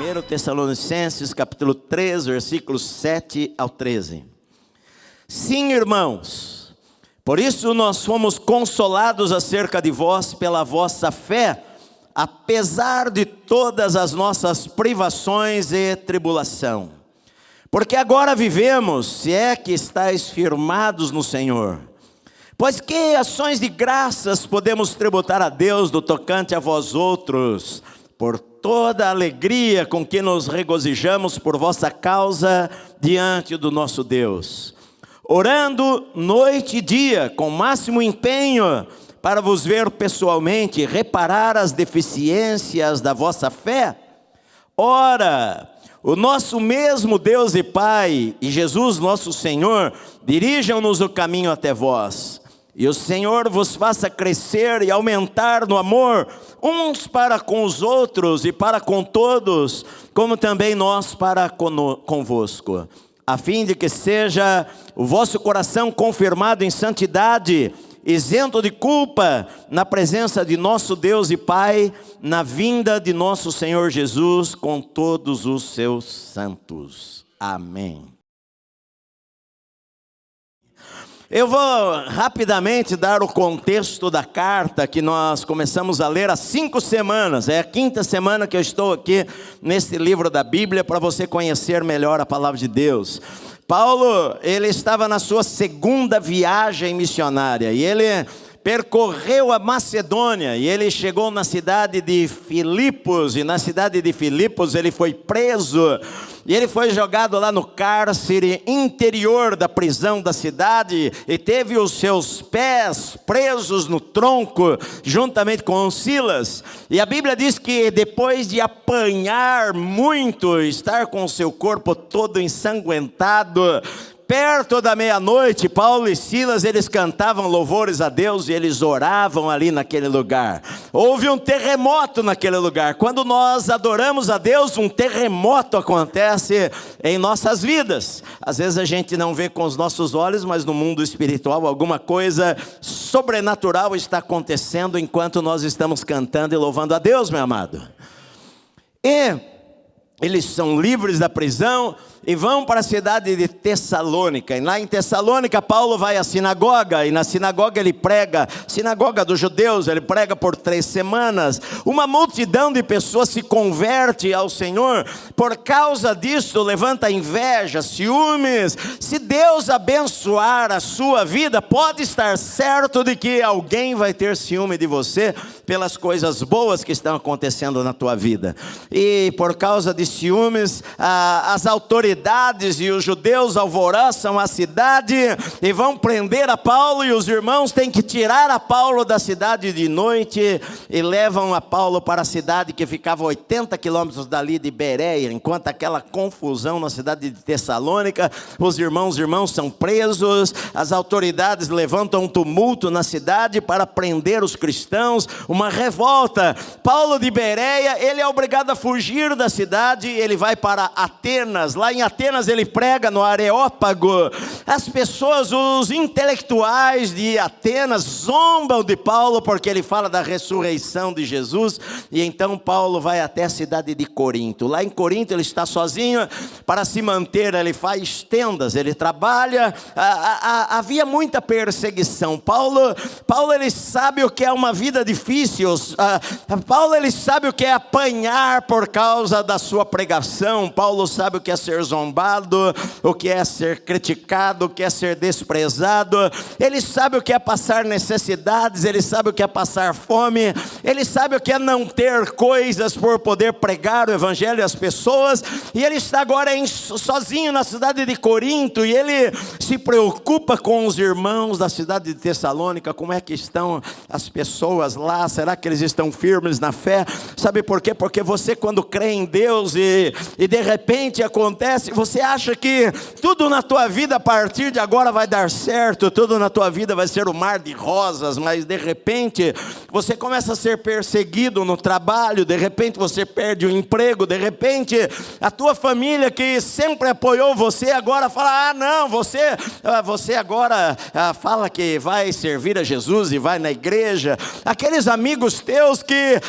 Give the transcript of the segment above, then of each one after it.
1 Tessalonicenses, capítulo 3, versículos 7 ao 13. Sim, irmãos, por isso nós fomos consolados acerca de vós pela vossa fé, apesar de todas as nossas privações e tribulação. Porque agora vivemos, se é que estáis firmados no Senhor. Pois que ações de graças podemos tributar a Deus do tocante a vós outros, por toda a alegria com que nos regozijamos por vossa causa diante do nosso Deus, orando noite e dia com máximo empenho para vos ver pessoalmente, reparar as deficiências da vossa fé. Ora, o nosso mesmo Deus e Pai e Jesus nosso Senhor dirijam-nos o caminho até vós. E o Senhor vos faça crescer e aumentar no amor, uns para com os outros e para com todos, como também nós para convosco, a fim de que seja o vosso coração confirmado em santidade, isento de culpa, na presença de nosso Deus e Pai, na vinda de nosso Senhor Jesus, com todos os seus santos. Amém. Eu vou rapidamente dar o contexto da carta que nós começamos a ler há 5 semanas. É a 5ª semana que eu estou aqui nesse livro da Bíblia para você conhecer melhor a palavra de Deus. Paulo, ele estava na sua 2ª viagem missionária e ele percorreu a Macedônia e ele chegou na cidade de Filipos, e na cidade de Filipos ele foi preso e ele foi jogado lá no cárcere interior da prisão da cidade e teve os seus pés presos no tronco juntamente com Silas. E a Bíblia diz que depois de apanhar muito, estar com o seu corpo todo ensanguentado, perto da meia-noite, Paulo e Silas, eles cantavam louvores a Deus e eles oravam ali naquele lugar. Houve um terremoto naquele lugar. Quando nós adoramos a Deus, um terremoto acontece em nossas vidas. Às vezes a gente não vê com os nossos olhos, mas no mundo espiritual alguma coisa sobrenatural está acontecendo enquanto nós estamos cantando e louvando a Deus, meu amado. E eles são livres da prisão e vão para a cidade de Tessalônica. E lá em Tessalônica, Paulo vai à sinagoga, e na sinagoga ele prega, sinagoga dos judeus, ele prega por 3 semanas. Uma multidão de pessoas se converte ao Senhor. Por causa disso, levanta inveja, ciúmes. Se Deus abençoar a sua vida, pode estar certo de que alguém vai ter ciúme de você pelas coisas boas que estão acontecendo na tua vida. E por causa de ciúmes, as autoridades e os judeus alvoroçam a cidade e vão prender a Paulo, e os irmãos têm que tirar a Paulo da cidade de noite e levam a Paulo para a cidade que ficava a 80 quilômetros dali de Bereia. Enquanto aquela confusão na cidade de Tessalônica, os irmãos são presos, as autoridades levantam um tumulto na cidade para prender os cristãos, uma revolta. Paulo de Bereia, ele é obrigado a fugir da cidade, ele vai para Atenas. Lá em Atenas ele prega no Areópago. As pessoas, os intelectuais de Atenas zombam de Paulo porque ele fala da ressurreição de Jesus. E então Paulo vai até a cidade de Corinto. Lá em Corinto ele está sozinho, para se manter ele faz tendas, ele trabalha. Havia muita perseguição. Paulo ele sabe o que é uma vida difícil. Paulo ele sabe o que é apanhar por causa da sua pregação. Paulo sabe o que é ser zombado, o que é ser criticado, o que é ser desprezado. Ele sabe o que é passar necessidades, ele sabe o que é passar fome, ele sabe o que é não ter coisas por poder pregar o evangelho às pessoas. E ele está agora sozinho na cidade de Corinto, e ele se preocupa com os irmãos da cidade de Tessalônica. Como é que estão as pessoas lá? Será que eles estão firmes na fé? Sabe por quê? Porque você, quando crê em Deus e de repente acontece acontece? Você acha que tudo na tua vida a partir de agora vai dar certo, tudo na tua vida vai ser um mar de rosas, mas de repente você começa a ser perseguido no trabalho, de repente você perde o emprego, de repente a tua família que sempre apoiou você agora fala, não, você agora fala que vai servir a Jesus e vai na igreja. Aqueles amigos teus que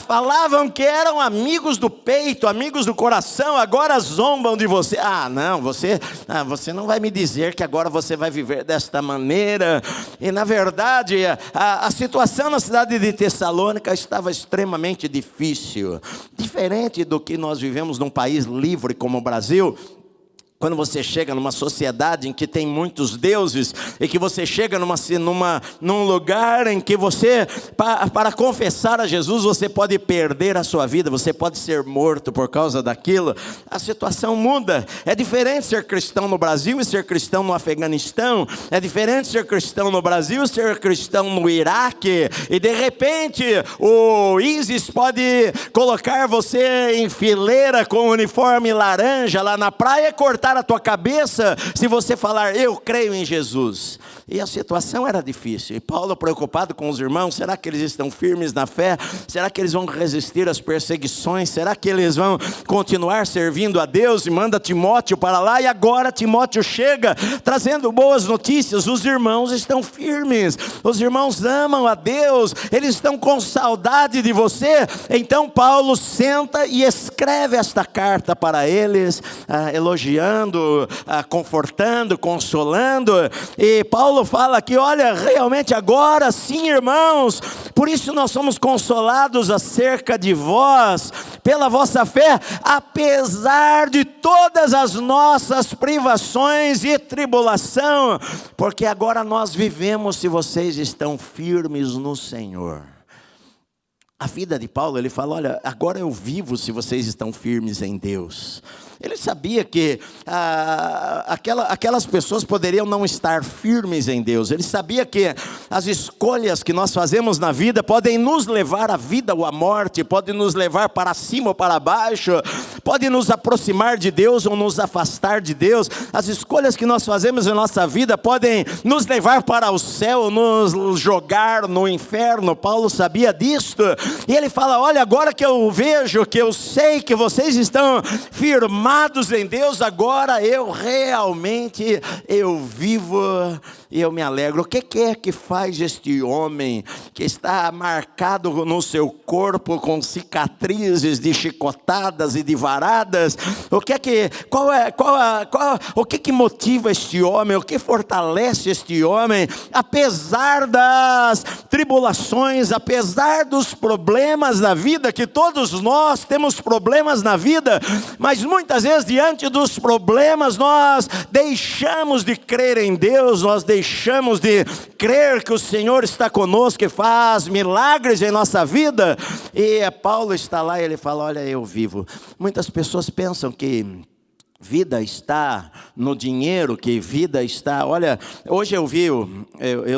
falavam que eram amigos do peito, amigos do coração, agora zombam de você. Não, você não vai me dizer que agora você vai viver desta maneira. E na verdade, a situação na cidade de Tessalônica estava extremamente difícil. Diferente do que nós vivemos num país livre como o Brasil. Quando você chega numa sociedade em que tem muitos deuses, e que você chega num lugar em que você, para confessar a Jesus, você pode perder a sua vida, você pode ser morto por causa daquilo, a situação muda. É diferente ser cristão no Brasil e ser cristão no Afeganistão, é diferente ser cristão no Brasil e ser cristão no Iraque, e de repente o ISIS pode colocar você em fileira com um uniforme laranja lá na praia e cortar a tua cabeça se você falar, eu creio em Jesus. E a situação era difícil, e Paulo preocupado com os irmãos, será que eles estão firmes na fé? Será que eles vão resistir às perseguições? Será que eles vão continuar servindo a Deus? E manda Timóteo para lá, e agora Timóteo chega trazendo boas notícias. Os irmãos estão firmes, os irmãos amam a Deus, eles estão com saudade de você. Então Paulo senta e escreve esta carta para eles, elogiando, confortando, consolando. E Paulo fala que, olha, realmente agora sim, irmãos, por isso nós somos consolados acerca de vós, pela vossa fé, apesar de todas as nossas privações e tribulação, porque agora nós vivemos se vocês estão firmes no Senhor. A vida de Paulo, ele fala, olha, agora eu vivo se vocês estão firmes em Deus. Ele sabia que aquelas pessoas poderiam não estar firmes em Deus. Ele sabia que as escolhas que nós fazemos na vida podem nos levar à vida ou à morte, podem nos levar para cima ou para baixo, podem nos aproximar de Deus ou nos afastar de Deus. As escolhas que nós fazemos em nossa vida podem nos levar para o céu, nos jogar no inferno. Paulo sabia disto. E ele fala, olha, agora que eu vejo, que eu sei que vocês estão firmados em Deus, agora eu realmente, eu vivo e eu me alegro. O que é que faz este homem que está marcado no seu corpo com cicatrizes de chicotadas e de varadas? O que motiva este homem? O que fortalece este homem? Apesar das tribulações, apesar dos problemas na vida, que todos nós temos problemas na vida, mas muitas vezes diante dos problemas nós deixamos de crer em Deus, nós deixamos de crer que o Senhor está conosco e faz milagres em nossa vida. E Paulo está lá e ele fala, olha, eu vivo. Muitas pessoas pensam que vida está no dinheiro, que vida está... Olha, hoje eu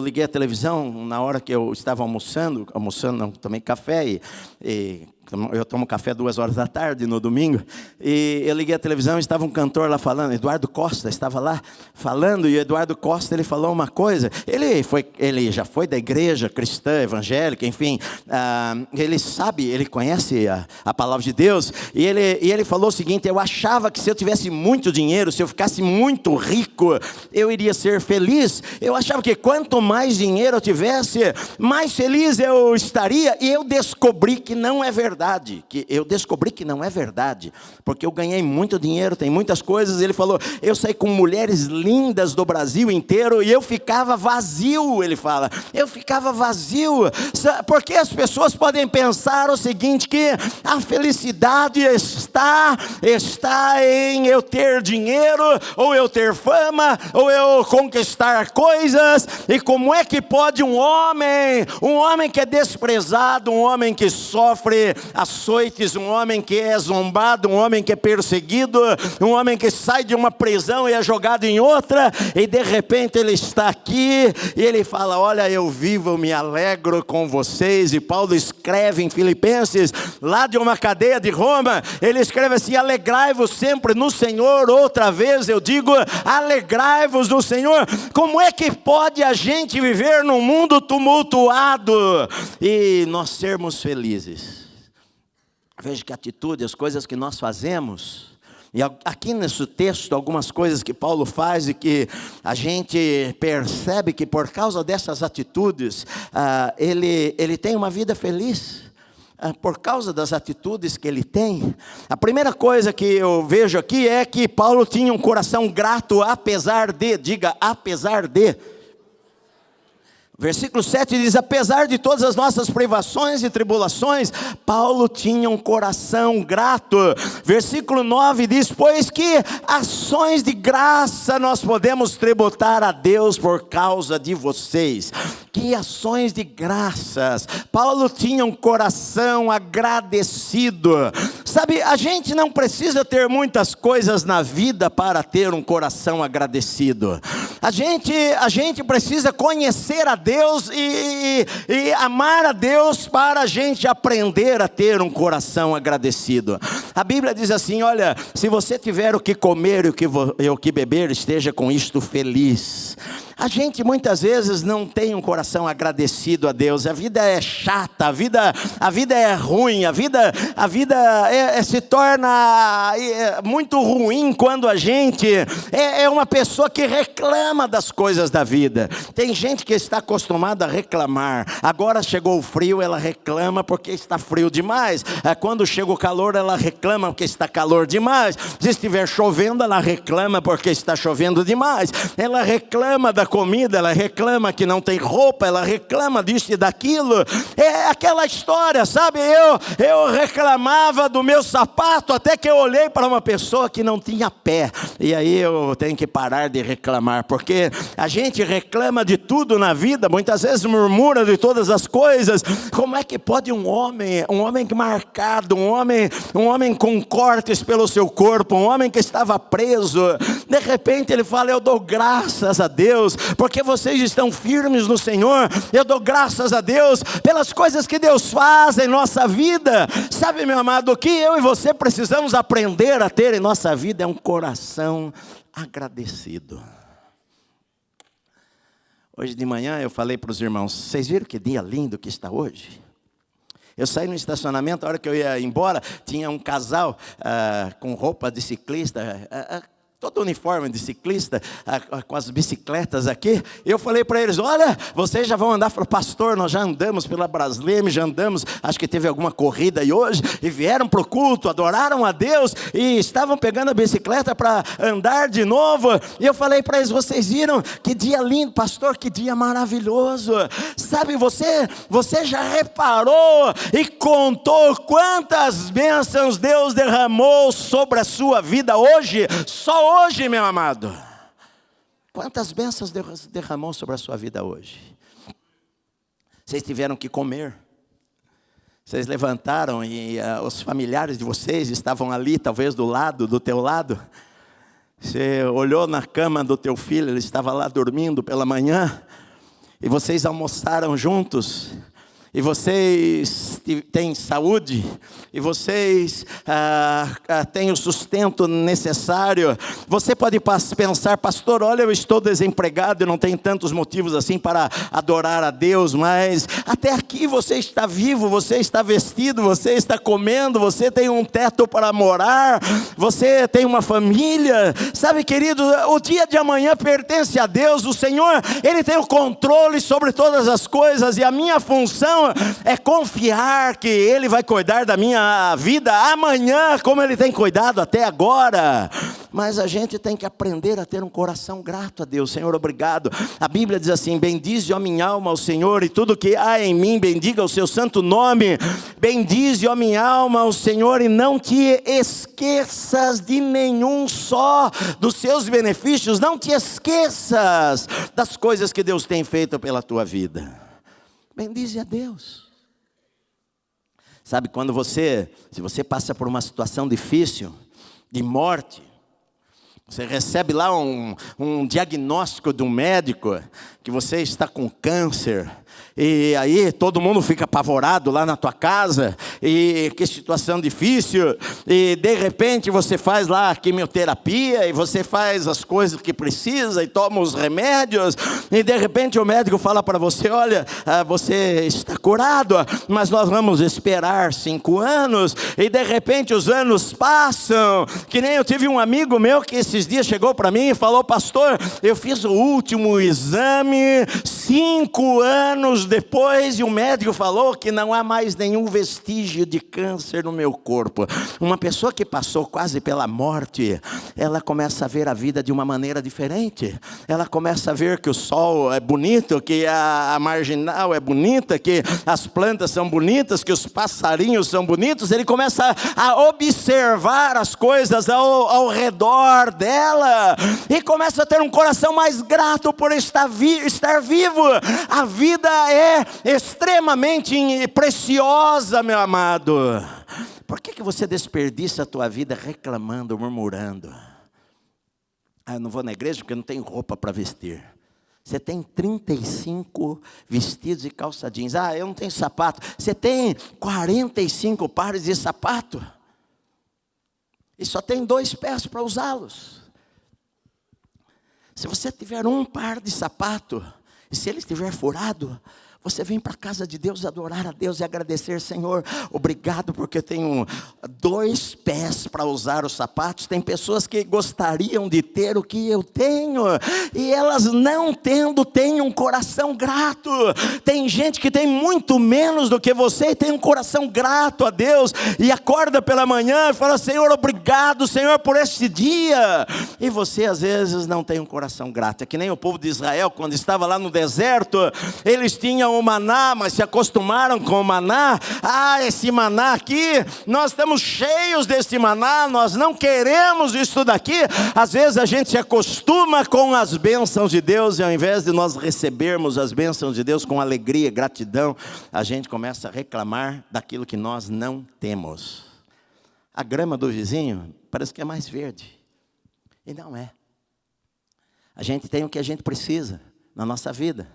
liguei a televisão na hora que eu estava almoçando não, tomei café e eu tomo café 2 da tarde no domingo, e eu liguei a televisão e estava um cantor lá falando, Eduardo Costa estava lá falando, e o Eduardo Costa, ele falou uma coisa, ele já foi da igreja cristã, evangélica, enfim, ele conhece a palavra de Deus, e ele falou o seguinte, eu achava que se eu tivesse muito dinheiro, se eu ficasse muito rico, eu iria ser feliz. Eu achava que quanto mais dinheiro eu tivesse, mais feliz eu estaria, e eu descobri que não é verdade. Porque eu ganhei muito dinheiro, tem muitas coisas. Ele falou, eu saí com mulheres lindas do Brasil inteiro e eu ficava vazio. Ele fala, eu ficava vazio, porque as pessoas podem pensar o seguinte, que a felicidade está em eu ter dinheiro, ou eu ter fama, ou eu conquistar coisas. E como é que pode um homem que é desprezado, um homem que sofre açoites, um homem que é zombado, um homem que é perseguido, um homem que sai de uma prisão e é jogado em outra, e de repente ele está aqui, e ele fala: olha, eu vivo, eu me alegro com vocês. E Paulo escreve em Filipenses, lá de uma cadeia de Roma, ele escreve assim: alegrai-vos sempre no Senhor. Outra vez eu digo, alegrai-vos no Senhor. Como é que pode a gente viver num mundo tumultuado e nós sermos felizes? Veja que atitude, as coisas que nós fazemos. E aqui nesse texto, algumas coisas que Paulo faz e que a gente percebe que por causa dessas atitudes, ele tem uma vida feliz. Por causa das atitudes que ele tem. A primeira coisa que eu vejo aqui é que Paulo tinha um coração grato, apesar de, diga, apesar de. Versículo 7 diz: apesar de todas as nossas privações e tribulações, Paulo tinha um coração grato. Versículo 9 diz: pois que ações de graça nós podemos tributar a Deus por causa de vocês. Que ações de graças. Paulo tinha um coração agradecido. Sabe, a gente não precisa ter muitas coisas na vida para ter um coração agradecido. A gente precisa conhecer a Deus e amar a Deus para a gente aprender a ter um coração agradecido. A Bíblia diz assim: olha, se você tiver o que comer e o que beber, esteja com isto feliz. A gente muitas vezes não tem um coração agradecido a Deus. A vida é chata, a vida é ruim, a vida se torna muito ruim quando a gente é uma pessoa que reclama das coisas da vida. Tem gente que está acostumada a reclamar. Agora chegou o frio, ela reclama porque está frio demais. Quando chega o calor, ela reclama porque está calor demais. Se estiver chovendo, ela reclama porque está chovendo demais. Ela reclama da comida, ela reclama que não tem roupa, ela reclama disso e daquilo. É aquela história, sabe? Eu reclamava do meu sapato até que eu olhei para uma pessoa que não tinha pé. E aí eu tenho que parar de reclamar, porque a gente reclama de tudo na vida, muitas vezes murmura de todas as coisas. Como é que pode um homem marcado, um homem com cortes pelo seu corpo, um homem que estava preso, de repente ele fala: eu dou graças a Deus, porque vocês estão firmes no Senhor. Eu dou graças a Deus pelas coisas que Deus faz em nossa vida. Sabe, meu amado, o que eu e você precisamos aprender a ter em nossa vida é um coração agradecido. Hoje de manhã eu falei para os irmãos: vocês viram que dia lindo que está hoje? Eu saí no estacionamento, a hora que eu ia embora, tinha um casal com roupa de ciclista, todo uniforme de ciclista, com as bicicletas aqui. Eu falei para eles: olha, vocês já vão andar? Falei: pastor, nós já andamos pela Brasleme, já andamos, acho que teve alguma corrida aí hoje, e vieram para o culto, adoraram a Deus, e estavam pegando a bicicleta para andar de novo. E eu falei para eles: vocês viram que dia lindo, pastor, que dia maravilhoso. Sabe, você já reparou e contou quantas bênçãos Deus derramou sobre a sua vida hoje? Só hoje, meu amado. Quantas bênçãos Deus derramou sobre a sua vida hoje? Vocês tiveram que comer. Vocês levantaram e os familiares de vocês estavam ali, talvez do teu lado. Você olhou na cama do teu filho, ele estava lá dormindo pela manhã. E vocês almoçaram juntos. E vocês têm saúde, e vocês têm o sustento necessário. Você pode pensar: pastor, olha, eu estou desempregado, eu não tenho tantos motivos assim para adorar a Deus, mas até aqui você está vivo, você está vestido, você está comendo, você tem um teto para morar, você tem uma família. Sabe, querido, o dia de amanhã pertence a Deus. O Senhor, Ele tem o controle sobre todas as coisas, e a minha função é confiar que Ele vai cuidar da minha vida amanhã, como Ele tem cuidado até agora. Mas a gente tem que aprender a ter um coração grato a Deus. Senhor, obrigado. A Bíblia diz assim: bendize, ó minha alma, ao Senhor, e tudo que há em mim, bendiga o seu santo nome. Bendize, ó minha alma, ao Senhor, e não te esqueças de nenhum só dos seus benefícios. Não te esqueças das coisas que Deus tem feito pela tua vida. Bendize a Deus. Sabe, se você passa por uma situação difícil, de morte, você recebe lá um diagnóstico de um médico, que você está com câncer, e aí todo mundo fica apavorado lá na tua casa, e que situação difícil, e de repente você faz lá a quimioterapia, e você faz as coisas que precisa, e toma os remédios, e de repente o médico fala para você, olha, você está curado, mas nós vamos esperar 5 anos, e de repente os anos passam, que nem eu tive um amigo meu que esses dias chegou para mim e falou, pastor, eu fiz o último exame, 5 anos depois, e o médico falou que não há mais nenhum vestígio de câncer no meu corpo. Uma pessoa que passou quase pela morte, ela começa a ver a vida de uma maneira diferente. Ela começa a ver que o sol é bonito, que a marginal é bonita, que as plantas são bonitas, que os passarinhos são bonitos. Ele começa a observar as coisas ao redor dela, e começa a ter um coração mais grato por estar vivo. A vida é extremamente preciosa, meu amado. Por que você desperdiça a tua vida reclamando, murmurando? Eu não vou na igreja porque eu não tenho roupa para vestir. Você tem 35 vestidos e calça jeans. Eu não tenho sapato. Você tem 45 pares de sapato. E só tem 2 pés para usá-los. Se você tiver um par de sapato, e se ele estiver furado, você vem para a casa de Deus adorar a Deus e agradecer, Senhor, obrigado porque eu tenho 2 pés para usar os sapatos. Tem pessoas que gostariam de ter o que eu tenho, e elas não tendo, têm um coração grato. Tem gente que tem muito menos do que você e tem um coração grato a Deus, e acorda pela manhã e fala, Senhor, obrigado, Senhor, por este dia. E você às vezes não tem um coração grato. É que nem o povo de Israel, quando estava lá no deserto, eles tinham o maná, mas se acostumaram com o maná. Esse maná aqui, nós estamos cheios desse maná, nós não queremos isso daqui. Às vezes a gente se acostuma com as bênçãos de Deus, e ao invés de nós recebermos as bênçãos de Deus com alegria, gratidão, a gente começa a reclamar daquilo que nós não temos. A grama do vizinho parece que é mais verde, e não é. A gente tem o que a gente precisa na nossa vida,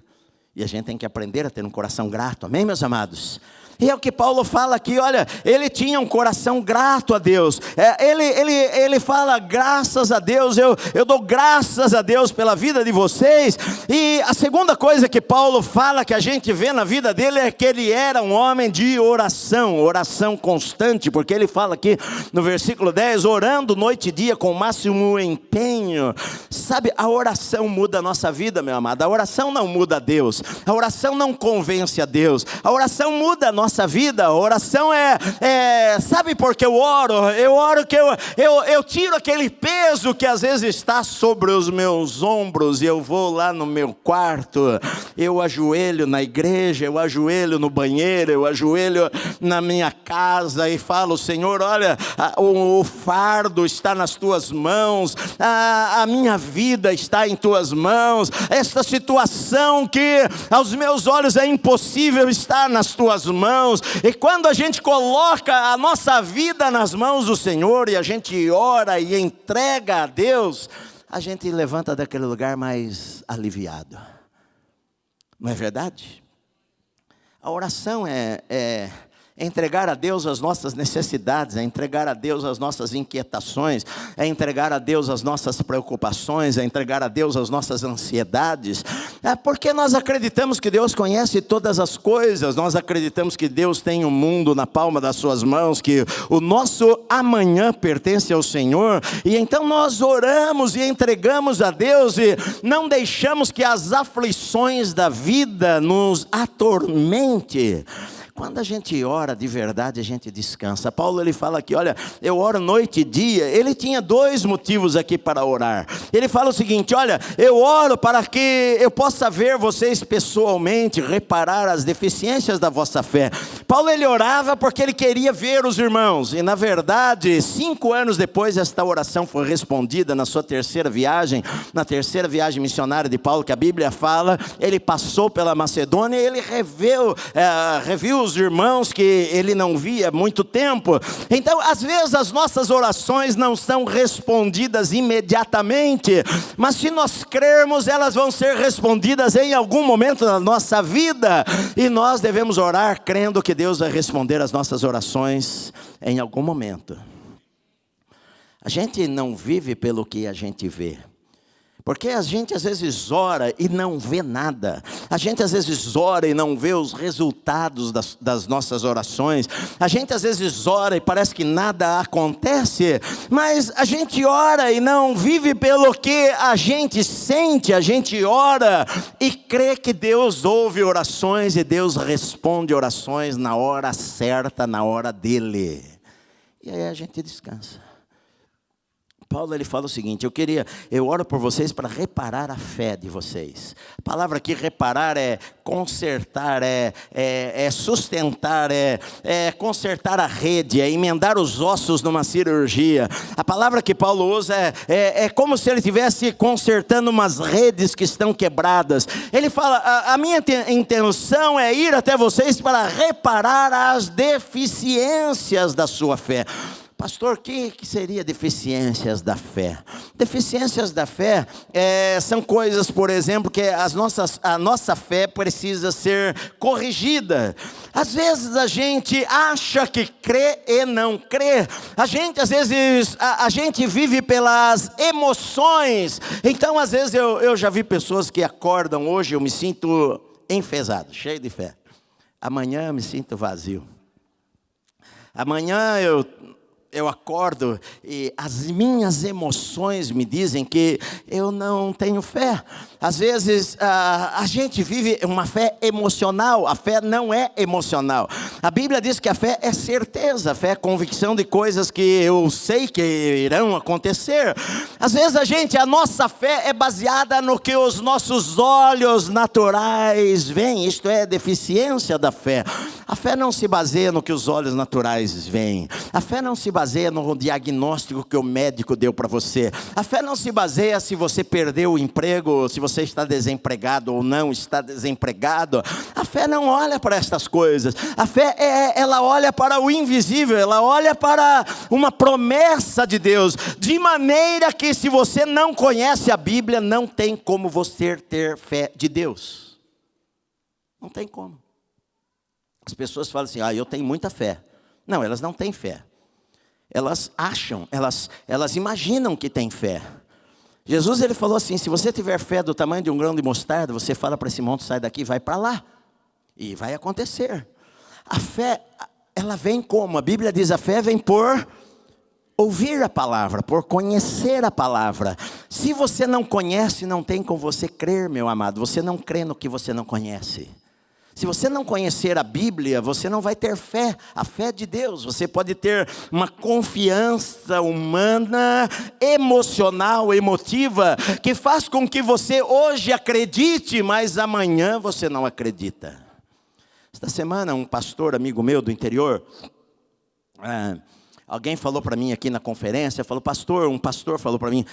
e a gente tem que aprender a ter um coração grato, amém, meus amados? E é o que Paulo fala aqui, olha, ele tinha um coração grato a Deus. Ele fala, graças a Deus, eu dou graças a Deus pela vida de vocês. E a segunda coisa que Paulo fala, que a gente vê na vida dele, é que ele era um homem de oração constante, porque ele fala aqui no versículo 10, orando noite e dia com o máximo empenho. Sabe, a oração muda a nossa vida, meu amado. A oração não muda a Deus, a oração não convence a Deus, a oração muda a nossa vida. A oração sabe por que eu oro? Eu oro que eu tiro aquele peso que às vezes está sobre os meus ombros, e eu vou lá no meu quarto, eu ajoelho na igreja, eu ajoelho no banheiro, eu ajoelho na minha casa e falo, Senhor, olha, o fardo está nas tuas mãos, a minha vida está em tuas mãos, esta situação que aos meus olhos é impossível estar nas tuas mãos. E quando a gente coloca a nossa vida nas mãos do Senhor, e a gente ora e entrega a Deus, a gente levanta daquele lugar mais aliviado. Não é verdade? A oração é entregar a Deus as nossas necessidades, é entregar a Deus as nossas inquietações, é entregar a Deus as nossas preocupações, é entregar a Deus as nossas ansiedades. É porque nós acreditamos que Deus conhece todas as coisas, nós acreditamos que Deus tem o mundo na palma das suas mãos, que o nosso amanhã pertence ao Senhor, e então nós oramos e entregamos a Deus, e não deixamos que as aflições da vida nos atormente. Quando a gente ora de verdade, a gente descansa. Paulo, ele fala aqui, olha, eu oro noite e dia. Ele tinha 2 motivos aqui para orar. Ele fala o seguinte, olha, eu oro para que eu possa ver vocês pessoalmente, reparar as deficiências da vossa fé, Paulo ele orava porque ele queria ver os irmãos. E na verdade, 5 anos depois, esta oração foi respondida na sua terceira viagem. Na terceira viagem missionária de Paulo, que a Bíblia fala, ele passou pela Macedônia e ele reviu os irmãos que ele não via há muito tempo. Então, às vezes as nossas orações não são respondidas imediatamente, mas se nós crermos, elas vão ser respondidas em algum momento da nossa vida, e nós devemos orar crendo que Deus vai responder as nossas orações em algum momento. A gente não vive pelo que a gente vê, porque a gente às vezes ora e não vê nada. A gente às vezes ora e não vê os resultados das nossas orações. A gente às vezes ora e parece que nada acontece. Mas a gente ora e não vive pelo que a gente sente. A gente ora e crê que Deus ouve orações e Deus responde orações na hora certa, na hora dele. E aí a gente descansa. Paulo ele fala o seguinte: eu oro por vocês para reparar a fé de vocês. A palavra aqui reparar é consertar, é sustentar, é consertar a rede, é emendar os ossos numa cirurgia. A palavra que Paulo usa é como se ele estivesse consertando umas redes que estão quebradas. Ele fala, a minha intenção é ir até vocês para reparar as deficiências da sua fé. Pastor, o que seria deficiências da fé? Deficiências da fé são coisas, por exemplo, que a nossa fé precisa ser corrigida. Às vezes a gente acha que crê e não crê. Às vezes a gente vive pelas emoções. Então às vezes eu já vi pessoas que acordam hoje, eu me sinto enfesado, cheio de fé. Amanhã eu me sinto vazio. Amanhã eu acordo e as minhas emoções me dizem que eu não tenho fé. Às vezes a gente vive uma fé emocional. A fé não é emocional. A Bíblia diz que a fé é certeza. A fé é convicção de coisas que eu sei que irão acontecer. Às vezes a nossa fé é baseada no que os nossos olhos naturais veem. Isto é deficiência da fé. A fé não se baseia no que os olhos naturais veem. A fé não se baseia no diagnóstico que o médico deu para você. A fé não se baseia se você perdeu o emprego, se você está desempregado ou não está desempregado. A fé não olha para estas coisas. A fé ela olha para o invisível, ela olha para uma promessa de Deus, de maneira que se você não conhece a Bíblia, não tem como você ter fé de Deus. Não tem como. As pessoas falam assim, eu tenho muita fé. Não, elas não têm fé. Elas acham, elas imaginam que têm fé. Jesus ele falou assim, se você tiver fé do tamanho de um grão de mostarda, você fala para esse monte, sai daqui, vai para lá. E vai acontecer. A fé, ela vem como? A Bíblia diz, a fé vem por ouvir a palavra, por conhecer a palavra. Se você não conhece, não tem como você crer, meu amado. Você não crê no que você não conhece. Se você não conhecer a Bíblia, você não vai ter fé, a fé de Deus. Você pode ter uma confiança humana, emocional, emotiva, que faz com que você hoje acredite, mas amanhã você não acredita. Esta semana um pastor amigo meu do interior, alguém falou para mim aqui na conferência, um pastor falou para mim,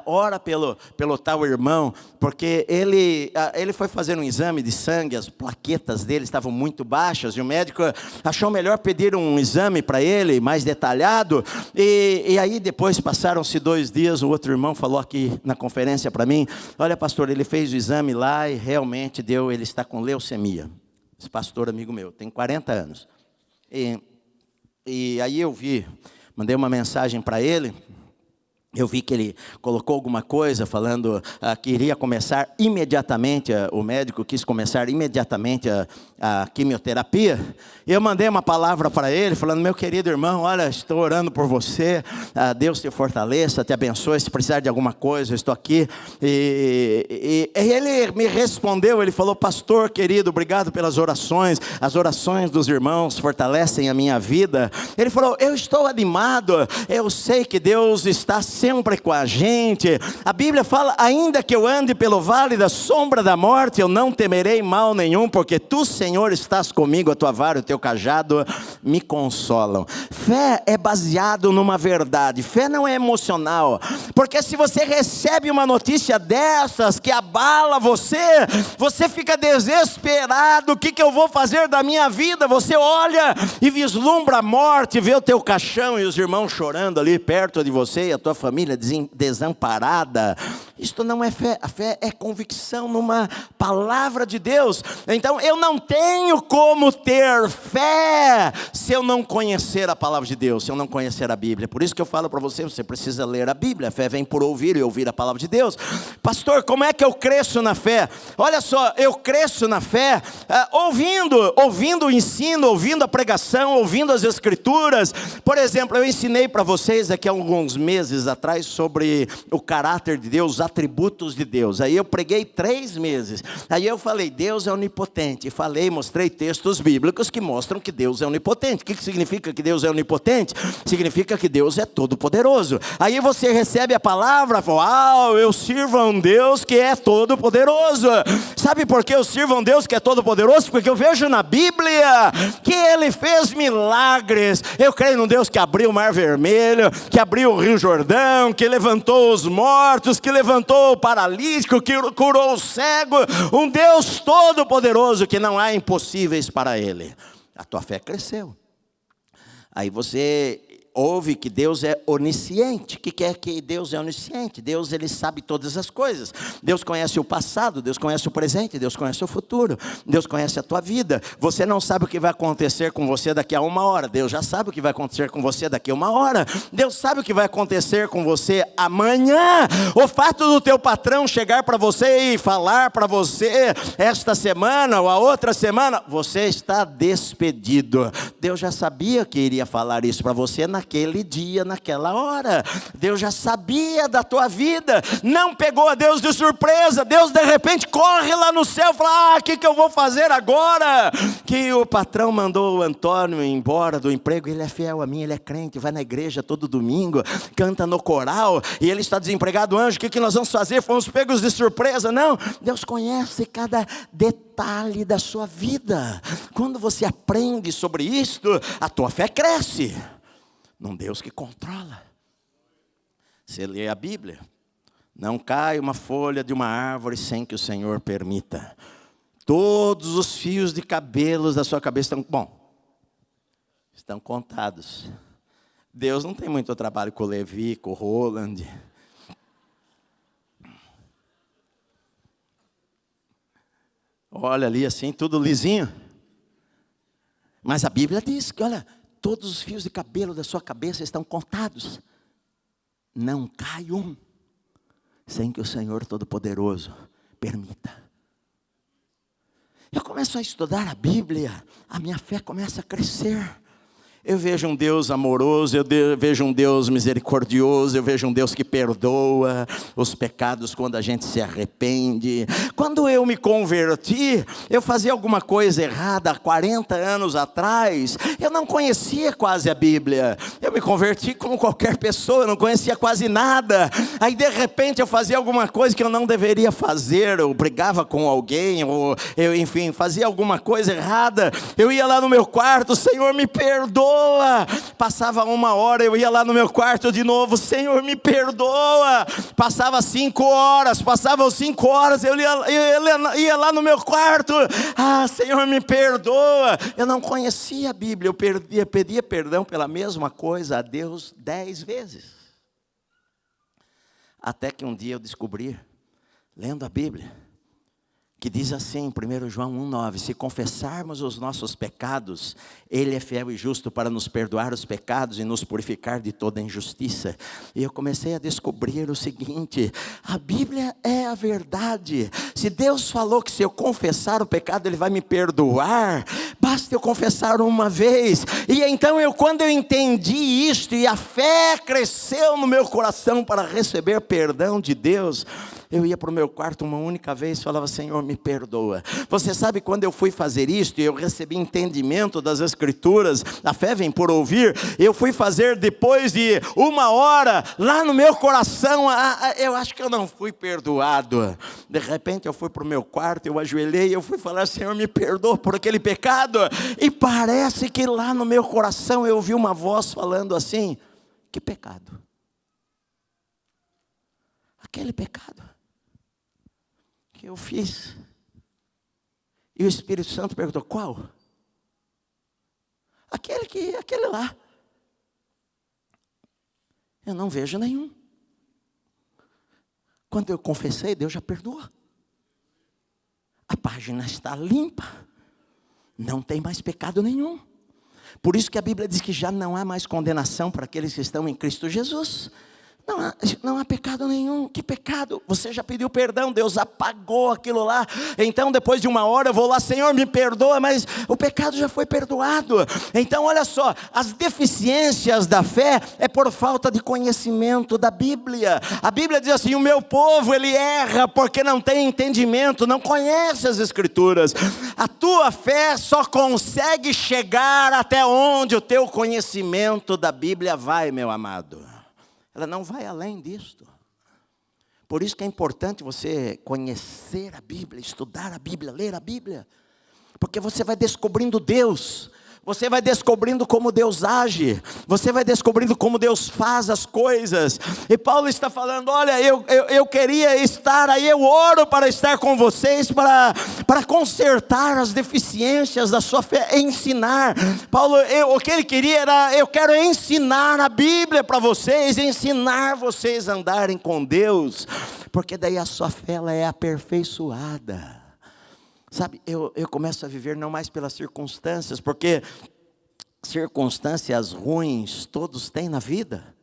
ora pelo tal irmão, porque ele foi fazer um exame de sangue, as plaquetas dele estavam muito baixas, e o médico achou melhor pedir um exame para ele, mais detalhado, e aí depois passaram-se 2 dias, o outro irmão falou aqui na conferência para mim, olha pastor, ele fez o exame lá e realmente ele está com leucemia. Esse pastor amigo meu, tem 40 anos, e aí mandei uma mensagem para ele, eu vi que ele colocou alguma coisa falando que iria começar imediatamente, o médico quis começar imediatamente a quimioterapia, e eu mandei uma palavra para ele, falando, meu querido irmão, olha, estou orando por você, Deus te fortaleça, te abençoe, se precisar de alguma coisa, eu estou aqui, e ele me respondeu, ele falou, pastor querido, obrigado pelas orações, as orações dos irmãos fortalecem a minha vida. Ele falou, eu estou animado, eu sei que Deus está sempre com a gente. A Bíblia fala, ainda que eu ande pelo vale da sombra da morte, eu não temerei mal nenhum, porque tu, Senhor, Senhor, estás comigo, a tua vara e o teu cajado me consolam. Fé é baseado numa verdade, fé não é emocional, porque se você recebe uma notícia dessas que abala você, você fica desesperado, o que eu vou fazer da minha vida? Você olha e vislumbra a morte, vê o teu caixão e os irmãos chorando ali perto de você, e a tua família desamparada. Isto não é fé, a fé é convicção numa palavra de Deus. Então eu não tenho como ter fé se eu não conhecer a palavra de Deus, se eu não conhecer a Bíblia. Por isso que eu falo para você, você precisa ler a Bíblia. A fé vem por ouvir e ouvir a palavra de Deus. Pastor, como é que eu cresço na fé? Olha só, eu cresço na fé ouvindo o ensino, ouvindo a pregação, ouvindo as escrituras. Por exemplo, eu ensinei para vocês aqui há alguns meses atrás sobre o caráter de Deus, os atributos de Deus. Aí eu preguei 3 meses. Aí eu falei, Deus é onipotente. Mostrei textos bíblicos que mostram que Deus é onipotente. O que significa que Deus é onipotente? Significa que Deus é todo poderoso. Aí você recebe a palavra, uau, eu sirvo a um Deus que é todo poderoso. Sabe por que eu sirvo a um Deus que é todo poderoso? Porque eu vejo na Bíblia que Ele fez milagres. Eu creio num Deus que abriu o Mar Vermelho, que abriu o Rio Jordão, que levantou os mortos, que levantou o paralítico, que curou o cego. Um Deus todo poderoso, que não há impossíveis para Ele. A tua fé cresceu. Aí você ouve que Deus é onisciente. O que é que Deus é onisciente? Deus, Ele sabe todas as coisas. Deus conhece o passado, Deus conhece o presente, Deus conhece o futuro. Deus conhece a tua vida. Você não sabe o que vai acontecer com você daqui a 1 hora. Deus já sabe o que vai acontecer com você daqui a 1 hora. Deus sabe o que vai acontecer com você amanhã. O fato do teu patrão chegar para você e falar para você esta semana ou a outra semana, você está despedido. Deus já sabia que iria falar isso para você naquele dia, naquela hora. Deus já sabia da tua vida. Não pegou a Deus de surpresa. Deus de repente corre lá no céu e fala, o que eu vou fazer agora? Que o patrão mandou o Antônio embora do emprego. Ele é fiel a mim, ele é crente, vai na igreja todo domingo, canta no coral, e ele está desempregado. Anjo, o que nós vamos fazer? Fomos pegos de surpresa. Não, Deus conhece cada detalhe da sua vida. Quando você aprende sobre isto, a tua fé cresce num Deus que controla. Você lê a Bíblia, não cai uma folha de uma árvore sem que o Senhor permita. Todos os fios de cabelos da sua cabeça estão contados. Deus não tem muito trabalho com o Levi, com o Roland. Olha ali assim, tudo lisinho. Mas a Bíblia diz que, olha, todos os fios de cabelo da sua cabeça estão contados. Não cai um sem que o Senhor Todo-Poderoso permita. Eu começo a estudar a Bíblia, a minha fé começa a crescer. Eu vejo um Deus amoroso, eu vejo um Deus misericordioso, eu vejo um Deus que perdoa os pecados quando a gente se arrepende. Quando eu me converti, eu fazia alguma coisa errada há 40 anos atrás. Eu não conhecia quase a Bíblia. Eu me converti como qualquer pessoa, eu não conhecia quase nada. Aí de repente eu fazia alguma coisa que eu não deveria fazer. Eu brigava com alguém, ou eu, enfim, fazia alguma coisa errada. Eu ia lá no meu quarto, Senhor, me perdoa. Passava 1 hora, eu ia lá no meu quarto de novo, Senhor, me perdoa. Passava 5 horas, passavam 5 horas, eu ia lá no meu quarto, Senhor, me perdoa. Eu não conhecia a Bíblia, eu pedia perdão pela mesma coisa a Deus 10 vezes. Até que um dia eu descobri, lendo a Bíblia, que diz assim, 1 João 1,9, se confessarmos os nossos pecados, Ele é fiel e justo para nos perdoar os pecados e nos purificar de toda injustiça. E eu comecei a descobrir o seguinte, a Bíblia é a verdade. Se Deus falou que se eu confessar o pecado, Ele vai me perdoar, basta eu confessar uma vez. E então quando eu entendi isto, e a fé cresceu no meu coração para receber perdão de Deus, eu ia para o meu quarto uma única vez e falava: Senhor, me perdoa. Você sabe, quando eu fui fazer isto, e eu recebi entendimento das Escrituras, a fé vem por ouvir, eu fui fazer depois de 1 hora, lá no meu coração, eu acho que eu não fui perdoado. De repente eu fui para o meu quarto, eu ajoelhei, eu fui falar: Senhor, me perdoa por aquele pecado, e parece que lá no meu coração eu ouvi uma voz falando assim: que pecado? Aquele pecado que eu fiz. E o Espírito Santo perguntou: qual? Aquele lá. Eu não vejo nenhum. Quando eu confessei, Deus já perdoou. A página está limpa. Não tem mais pecado nenhum. Por isso que a Bíblia diz que já não há mais condenação para aqueles que estão em Cristo Jesus. Não há pecado nenhum. Que pecado? Você já pediu perdão, Deus apagou aquilo lá. Então depois de 1 hora eu vou lá: Senhor, me perdoa, mas o pecado já foi perdoado. Então olha só, as deficiências da fé é por falta de conhecimento da Bíblia. A Bíblia diz assim: o meu povo, ele erra porque não tem entendimento, não conhece as Escrituras. A tua fé só consegue chegar até onde o teu conhecimento da Bíblia vai, meu amado. Ela não vai além disto. Por isso que é importante você conhecer a Bíblia, estudar a Bíblia, ler a Bíblia. Porque você vai descobrindo Deus. Você vai descobrindo como Deus age. Você vai descobrindo como Deus faz as coisas. E Paulo está falando: olha, eu queria estar aí, eu oro para estar com vocês, para consertar as deficiências da sua fé, ensinar. Paulo, o que ele queria era: eu quero ensinar a Bíblia para vocês, ensinar vocês a andarem com Deus, porque daí a sua fé ela é aperfeiçoada. Sabe, eu começo a viver não mais pelas circunstâncias, porque circunstâncias ruins todos têm na vida.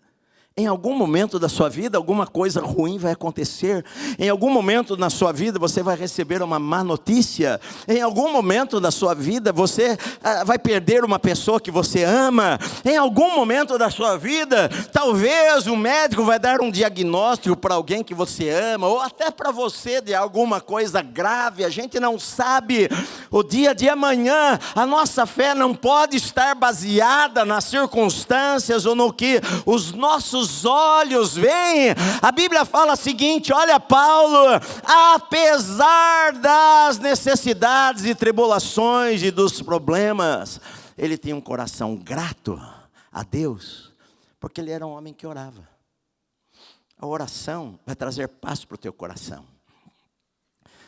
Em algum momento da sua vida, alguma coisa ruim vai acontecer. Em algum momento na sua vida, você vai receber uma má notícia. Em algum momento da sua vida, você vai perder uma pessoa que você ama. Em algum momento da sua vida, talvez o médico vai dar um diagnóstico para alguém que você ama, ou até para você de alguma coisa grave. A gente não sabe o dia de amanhã. A nossa fé não pode estar baseada nas circunstâncias ou no que os nossos olhos veem. A Bíblia fala o seguinte: olha, Paulo, apesar das necessidades e tribulações e dos problemas, ele tinha um coração grato a Deus, porque ele era um homem que orava. A oração vai trazer paz para o teu coração.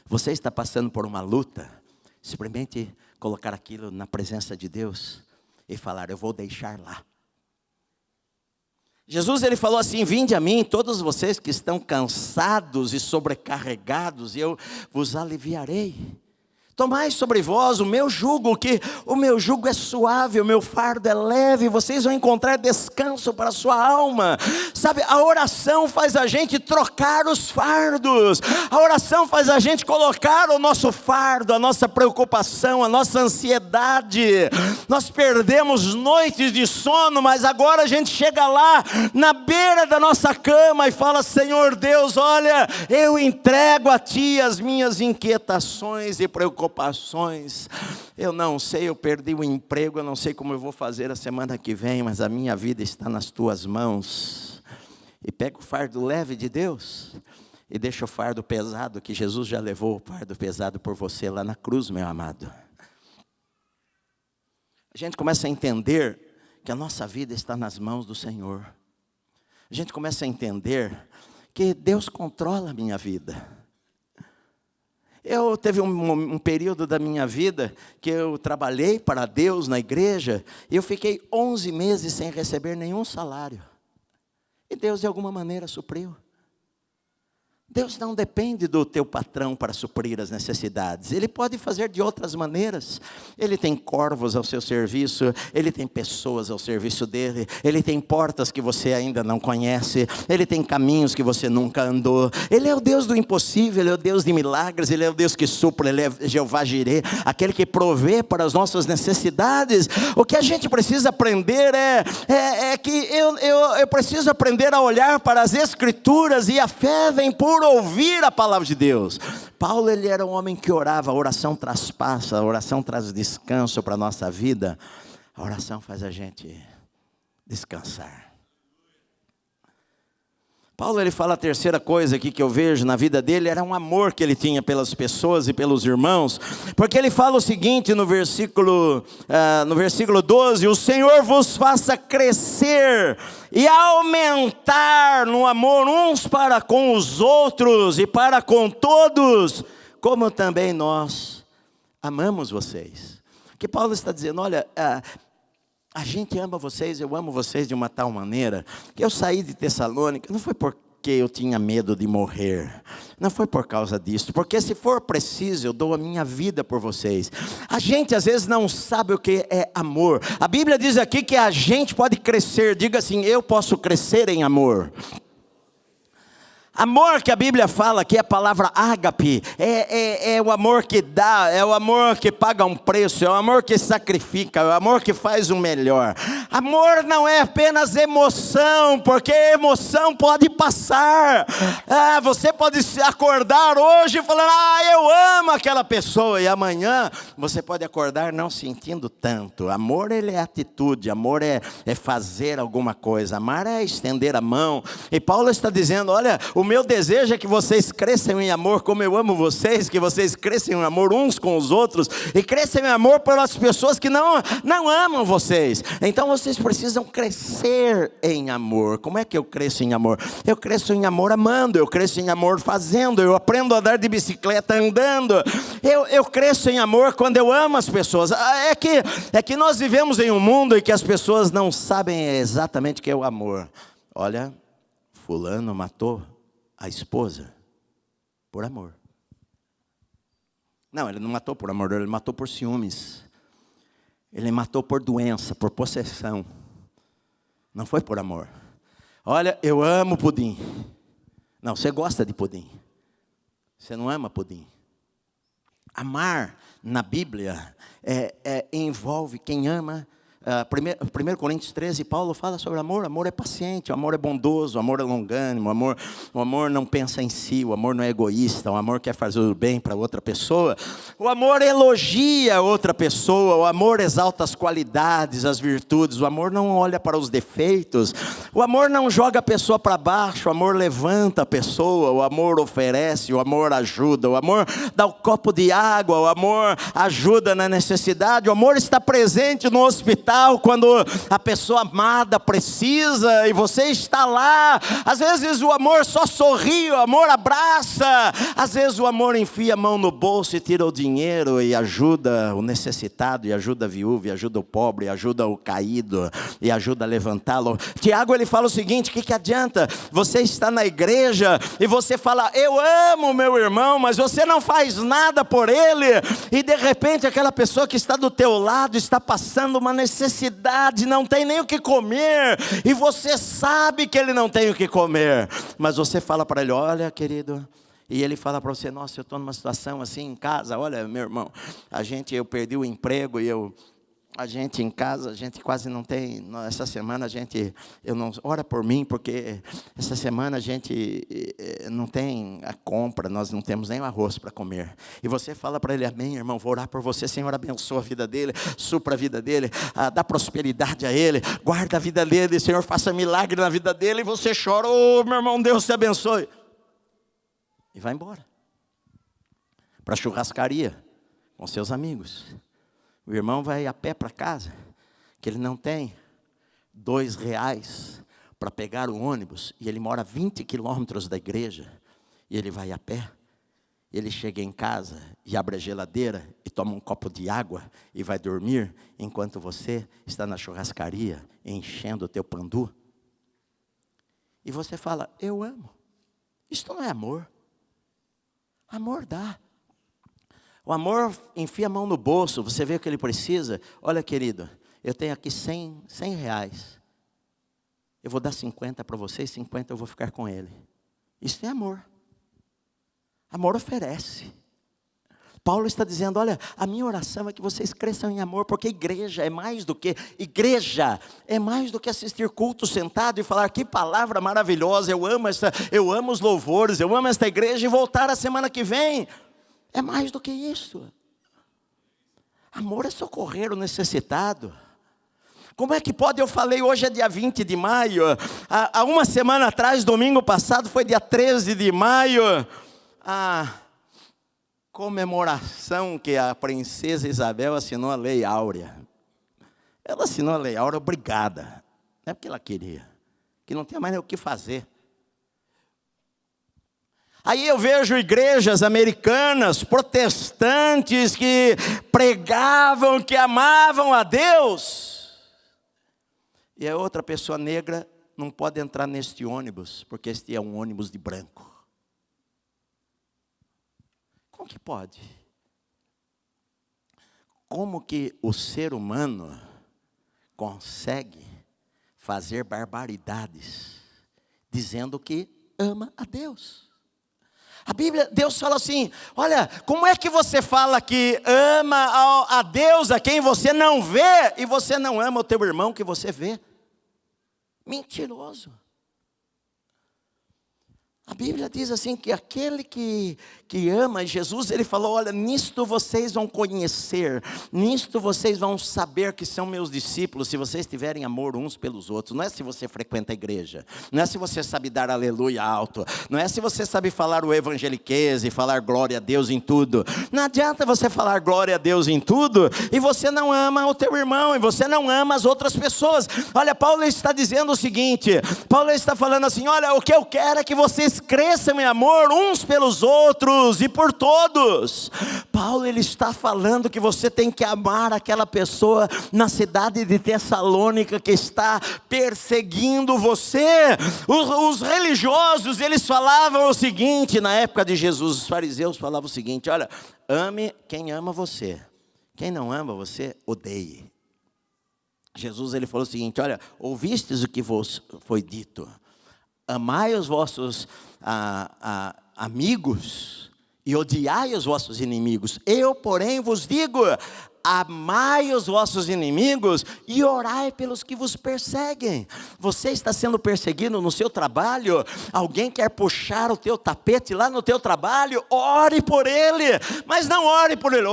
Você está passando por uma luta, experimente colocar aquilo na presença de Deus e falar: eu vou deixar lá. Jesus, ele falou assim: vinde a mim, todos vocês que estão cansados e sobrecarregados, e eu vos aliviarei. Tomai sobre vós o meu jugo, que o meu jugo é suave, o meu fardo é leve, vocês vão encontrar descanso para a sua alma. Sabe, a oração faz a gente trocar os fardos. A oração faz a gente colocar o nosso fardo, a nossa preocupação, a nossa ansiedade. Nós perdemos noites de sono, mas agora a gente chega lá, na beira da nossa cama e fala: Senhor Deus, olha, eu entrego a Ti as minhas inquietações e preocupações. Eu não sei, eu perdi o emprego, eu não sei como eu vou fazer a semana que vem, mas a minha vida está nas Tuas mãos. E pega o fardo leve de Deus e deixa o fardo pesado, que Jesus já levou o fardo pesado por você lá na cruz, meu amado. A gente começa a entender que a nossa vida está nas mãos do Senhor. A gente começa a entender que Deus controla a minha vida. Eu teve um período da minha vida que eu trabalhei para Deus na igreja, e eu fiquei 11 meses sem receber nenhum salário. E Deus de alguma maneira supriu. Deus não depende do teu patrão para suprir as necessidades. Ele pode fazer de outras maneiras. Ele tem corvos ao seu serviço, Ele tem pessoas ao serviço dEle, Ele tem portas que você ainda não conhece, Ele tem caminhos que você nunca andou. Ele é o Deus do impossível, Ele é o Deus de milagres, Ele é o Deus que supre, Ele é Jeová Jireh, aquele que provê para as nossas necessidades. O que a gente precisa aprender é que eu preciso aprender a olhar para as Escrituras, e a fé vem por ouvir a palavra de Deus. Paulo, ele era um homem que orava. A oração traz paz, a oração traz descanso para a nossa vida. A oração faz a gente descansar. Paulo, ele fala a terceira coisa aqui que eu vejo na vida dele, era um amor que ele tinha pelas pessoas e pelos irmãos, porque ele fala o seguinte no versículo 12, o Senhor vos faça crescer e aumentar no amor uns para com os outros e para com todos, como também nós amamos vocês. Que Paulo está dizendo, olha, a gente ama vocês, eu amo vocês de uma tal maneira, que eu saí de Tessalônica, não foi porque eu tinha medo de morrer, não foi por causa disso, porque se for preciso, eu dou a minha vida por vocês. A gente às vezes não sabe o que é amor. A Bíblia diz aqui que a gente pode crescer, diga assim, eu posso crescer em amor. Amor que a Bíblia fala, que é a palavra ágape, é o amor que dá, é o amor que paga um preço, é o amor que sacrifica, é o amor que faz o melhor. Amor não é apenas emoção, porque emoção pode passar. Você pode se acordar hoje falando, eu amo aquela pessoa, e amanhã você pode acordar não sentindo tanto. Amor, ele é atitude, amor é fazer alguma coisa, amar é estender a mão. E Paulo está dizendo, olha, o meu desejo é que vocês cresçam em amor como eu amo vocês, que vocês cresçam em amor uns com os outros, e cresçam em amor pelas pessoas que não amam vocês. Então vocês precisam crescer em amor. Como é que eu cresço em amor? Eu cresço em amor amando, eu cresço em amor fazendo, eu aprendo a andar de bicicleta andando, eu cresço em amor quando eu amo as pessoas. É que nós vivemos em um mundo em que as pessoas não sabem exatamente o que é o amor. Olha, fulano matou a esposa por amor. Não, ele não matou por amor, ele matou por ciúmes. Ele matou por doença, por possessão. Não foi por amor. Olha, eu amo pudim. Não, você gosta de pudim. Você não ama pudim. Amar na Bíblia envolve quem ama. 1 Coríntios 13, Paulo fala sobre amor. Amor é paciente, o amor é bondoso, o amor é longânimo, o amor não pensa em si, o amor não é egoísta, o amor quer fazer o bem para outra pessoa, o amor elogia outra pessoa, o amor exalta as qualidades, as virtudes, o amor não olha para os defeitos, o amor não joga a pessoa para baixo, o amor levanta a pessoa, o amor oferece, o amor ajuda, o amor dá o copo de água, o amor ajuda na necessidade, o amor está presente no hospital, quando a pessoa amada precisa e você está lá. Às vezes o amor só sorri, o amor abraça, às vezes o amor enfia a mão no bolso e tira o dinheiro e ajuda o necessitado, e ajuda a viúva, e ajuda o pobre, e ajuda o caído, e ajuda a levantá-lo. Tiago, ele fala o seguinte, que adianta você estar na igreja e você fala, eu amo meu irmão, mas você não faz nada por ele, e de repente aquela pessoa que está do teu lado está passando uma necessidade, não tem nem o que comer, e você sabe que ele não tem o que comer, mas você fala para ele, olha querido, e ele fala para você, nossa, eu estou numa situação assim em casa, olha meu irmão, eu perdi o emprego e a gente em casa, a gente quase não tem, essa semana ora por mim, porque essa semana a gente não tem a compra, nós não temos nem o arroz para comer. E você fala para ele, amém, irmão, vou orar por você, Senhor, abençoa a vida dele, supra a vida dele, dá prosperidade a ele, guarda a vida dele, Senhor, faça milagre na vida dele, e você chora, meu irmão, Deus te abençoe. E vai embora, para a churrascaria, com seus amigos. O irmão vai a pé para casa, que ele não tem R$2 para pegar o ônibus, e ele mora 20 quilômetros da igreja, e ele vai a pé, ele chega em casa e abre a geladeira e toma um copo de água e vai dormir, enquanto você está na churrascaria enchendo o teu pandu. E você fala, eu amo. Isto não é amor. Amor dá. O amor enfia a mão no bolso, você vê o que ele precisa. Olha querido, eu tenho aqui 100 reais. Eu vou dar 50 para você e 50 eu vou ficar com ele. Isso é amor. Amor oferece. Paulo está dizendo, olha, a minha oração é que vocês cresçam em amor, porque igreja é mais do que assistir culto sentado e falar, que palavra maravilhosa, eu amo os louvores, eu amo esta igreja, e voltar a semana que vem. É mais do que isso. Amor é socorrer o necessitado. Como é que pode? Eu falei, hoje é dia 20 de maio, há uma semana atrás, domingo passado, foi dia 13 de maio, a comemoração que a princesa Isabel assinou a Lei Áurea. Ela assinou a Lei Áurea obrigada, não é porque ela queria, que não tinha mais nem o que fazer. Aí eu vejo igrejas americanas, protestantes, que pregavam, que amavam a Deus. E a outra pessoa negra não pode entrar neste ônibus, porque este é um ônibus de branco. Como que pode? Como que o ser humano consegue fazer barbaridades, dizendo que ama a Deus? A Bíblia, Deus fala assim, olha, como é que você fala que ama a Deus a quem você não vê, e você não ama o teu irmão que você vê? Mentiroso. A Bíblia diz assim, que aquele que ama Jesus, ele falou, olha, nisto vocês vão conhecer, nisto vocês vão saber que são meus discípulos, se vocês tiverem amor uns pelos outros. Não é se você frequenta a igreja, não é se você sabe dar aleluia alto, não é se você sabe falar o evangeliquez e falar glória a Deus em tudo. Não adianta você falar glória a Deus em tudo, e você não ama o teu irmão, e você não ama as outras pessoas. Olha, Paulo está dizendo o seguinte, Paulo está falando assim, olha, o que eu quero é que vocês cresçam em amor uns pelos outros e por todos. Paulo, ele está falando que você tem que amar aquela pessoa na cidade de Tessalônica que está perseguindo você. Os religiosos, eles falavam o seguinte, na época de Jesus, os fariseus falavam o seguinte, olha, ame quem ama você, quem não ama você, odeie. Jesus, ele falou o seguinte, olha, ouvistes o que vos foi dito, amai os vossos amigos e odiai os vossos inimigos. Eu, porém, vos digo, amai os vossos inimigos e orai pelos que vos perseguem. Você está sendo perseguido no seu trabalho, alguém quer puxar o teu tapete lá no teu trabalho, ore por ele, mas não ore por ele,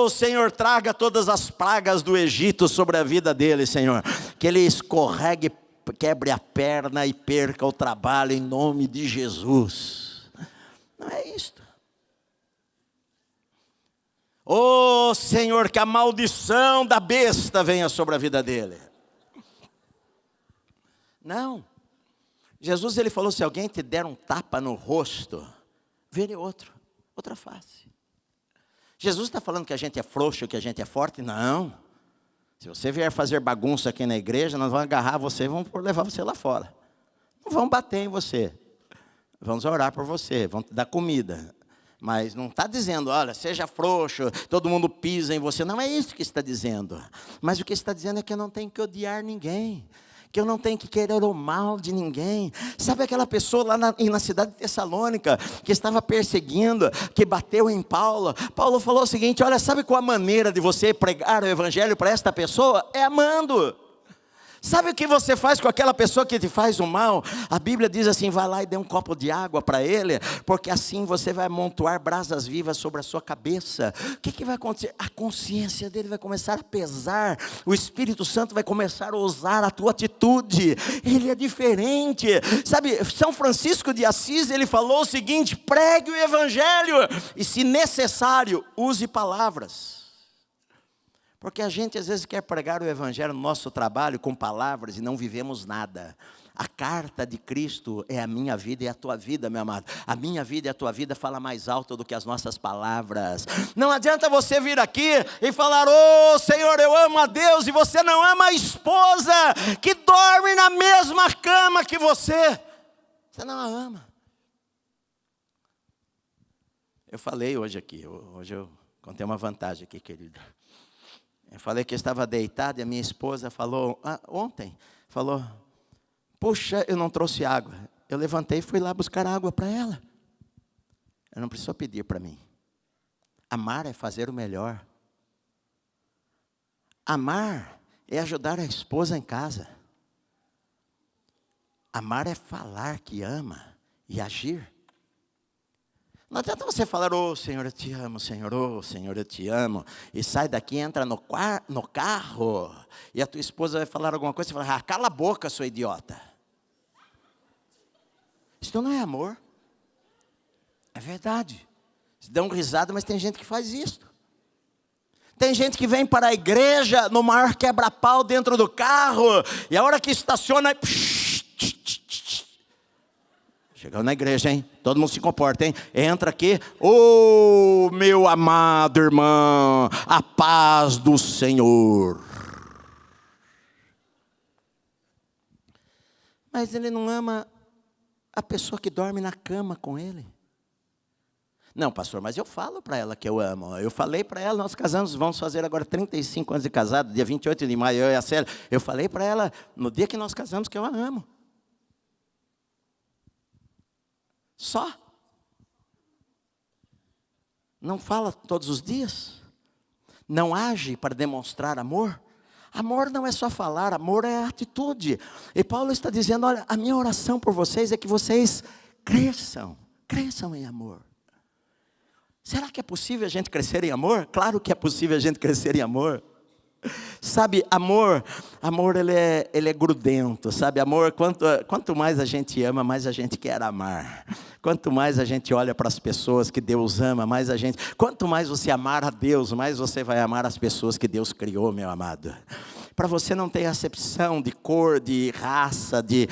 Senhor, traga todas as pragas do Egito sobre a vida dele, Senhor, que ele escorregue, quebre a perna e perca o trabalho em nome de Jesus. Não é isto. Senhor, que a maldição da besta venha sobre a vida dele. Não. Jesus, ele falou, se alguém te der um tapa no rosto, vire outra face. Jesus está falando que a gente é frouxo, que a gente é forte? Não. Se você vier fazer bagunça aqui na igreja, nós vamos agarrar você e vamos levar você lá fora. Não vamos bater em você. Vamos orar por você, vamos te dar comida. Mas não está dizendo, olha, seja frouxo, todo mundo pisa em você. Não é isso que está dizendo. Mas o que está dizendo é que eu não tenho que odiar ninguém, que eu não tenho que querer o mal de ninguém. Sabe aquela pessoa lá na cidade de Tessalônica, que estava perseguindo, que bateu em Paulo? Paulo falou o seguinte, olha, sabe qual a maneira de você pregar o evangelho para esta pessoa? É amando. Sabe o que você faz com aquela pessoa que te faz o mal? A Bíblia diz assim, vai lá e dê um copo de água para ele, porque assim você vai amontoar brasas vivas sobre a sua cabeça. O que vai acontecer? A consciência dele vai começar a pesar, o Espírito Santo vai começar a usar a tua atitude, ele é diferente. Sabe, São Francisco de Assis, ele falou o seguinte, pregue o evangelho, e se necessário, use palavras. Porque a gente às vezes quer pregar o evangelho no nosso trabalho com palavras e não vivemos nada. A carta de Cristo é a minha vida e a tua vida, meu amado. A minha vida e a tua vida fala mais alto do que as nossas palavras. Não adianta você vir aqui e falar, Senhor, eu amo a Deus, e você não ama a esposa que dorme na mesma cama que você. Você não a ama. Eu falei hoje aqui, hoje eu contei uma vantagem aqui, querida. Eu falei que eu estava deitado e a minha esposa falou, ontem, falou, puxa, eu não trouxe água. Eu levantei e fui lá buscar água para ela. Ela não precisou pedir para mim. Amar é fazer o melhor. Amar é ajudar a esposa em casa. Amar é falar que ama e agir. Não adianta você falar, ô Senhor, eu te amo, Senhor, ô Senhor, eu te amo. E sai daqui, entra no carro, e a tua esposa vai falar alguma coisa, e você fala, cala a boca, sua idiota. Isso não é amor. É verdade. Vocês dão risada, mas tem gente que faz isso. Tem gente que vem para a igreja no maior quebra-pau dentro do carro, e a hora que estaciona, chegou na igreja, hein? Todo mundo se comporta, hein? Entra aqui, ô meu amado irmão, a paz do Senhor. Mas ele não ama a pessoa que dorme na cama com ele. Não, pastor, mas eu falo para ela que eu amo. Eu falei para ela, nós casamos, vamos fazer agora 35 anos de casado, dia 28 de maio, eu e a Célia. Eu falei para ela, no dia que nós casamos, que eu a amo. Só. Não fala todos os dias. Não age para demonstrar amor. Amor não é só falar, amor é atitude. E Paulo está dizendo, olha, a minha oração por vocês é que vocês cresçam em amor. Será que é possível a gente crescer em amor? Claro que é possível a gente crescer em amor. Sabe, amor ele é grudento, sabe? Amor, quanto mais a gente ama, mais a gente quer amar. Quanto mais a gente olha para as pessoas que Deus ama, mais a gente... Quanto mais você amar a Deus, mais você vai amar as pessoas que Deus criou, meu amado. Para você não ter acepção de cor, de raça, de